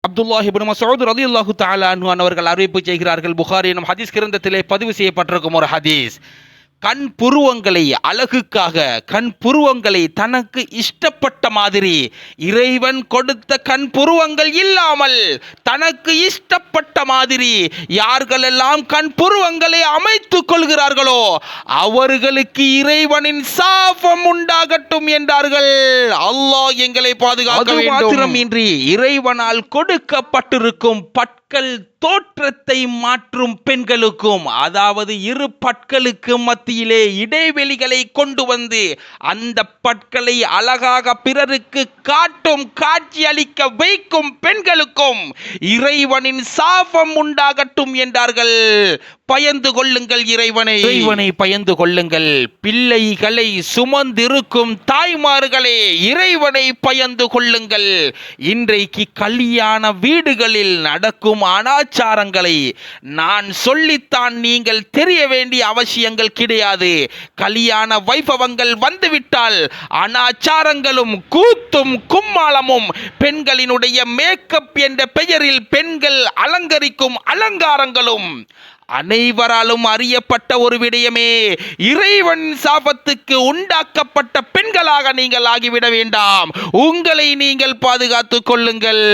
அப்துல்லாஹ் இப்னு மஸ்ஊத் ரலியல்லாஹு தஆலா அன்ஹு அவர்கள் அறிவிப்பு செய்கிறார்கள். புகாரி எனும் ஹதீஸ் கிரந்தத்திலே பதிவு செய்யப்பட்டிருக்கும் ஒரு ஹதீஸ். கண் புருவங்களை அழகுக்காக கண் புருவங்களை தனக்கு இஷ்டப்பட்ட மாதிரி இறைவன் கொடுத்த கண் புருவங்கள் இல்லாமல் தனக்கு இஷ்டப்பட்ட மாதிரி யார்களெல்லாம் கண் புருவங்களை அமைத்துக் கொள்கிறார்களோ அவர்களுக்கு இறைவனின் சாபம் உண்டாகட்டும் என்றார்கள். அல்லாஹ் எங்களை பாதுகாக்க வேண்டும். மாத்திரமின்றி இறைவனால் கொடுக்கப்பட்டிருக்கும் பற்கள் தோற்றத்தை மாற்றும் பெண்களுக்கும், அதாவது இரு பற்களுக்கு மத்தியிலே இடைவெளிகளை கொண்டு வந்து அந்த பற்களை அழகாக பிறருக்கு காட்டும் காட்சி அளிக்க வைக்கும் பெண்களுக்கும் இறைவனின் சாபம் உண்டாகட்டும் என்றார்கள். பயந்து கொள்ளுங்கள் இறைவனை பயந்து கொள்ளுங்கள். பிள்ளைகளை சுமந்திருக்கும் தாய்மார்களே இறைவனை பயந்து கொள்ளுங்கள். இன்றைக்கு கல்யாண வீடுகளில் நடக்கும் அனாச்சாரங்களை நான் சொல்லித்தான் நீங்கள் தெரிய வேண்டிய அவசியங்கள் கிடையாது. கல்யாண வைபவங்கள் வந்துவிட்டால் அனாச்சாரங்களும் கூத்தும் கும்மாளமும் பெண்களினுடைய மேக்கப் என்ற பெயரில் பெண்கள் அலங்கரிக்கும் அலங்காரங்களும் அனைவராலும் அறியப்பட்ட ஒரு விடயமே. இறைவன் சாபத்துக்கு உண்டாக்கப்பட்ட பெண்களாக நீங்கள் ஆகிவிட வேண்டாம். உங்களை நீங்கள் பாதுகாத்துக் கொள்ளுங்கள்.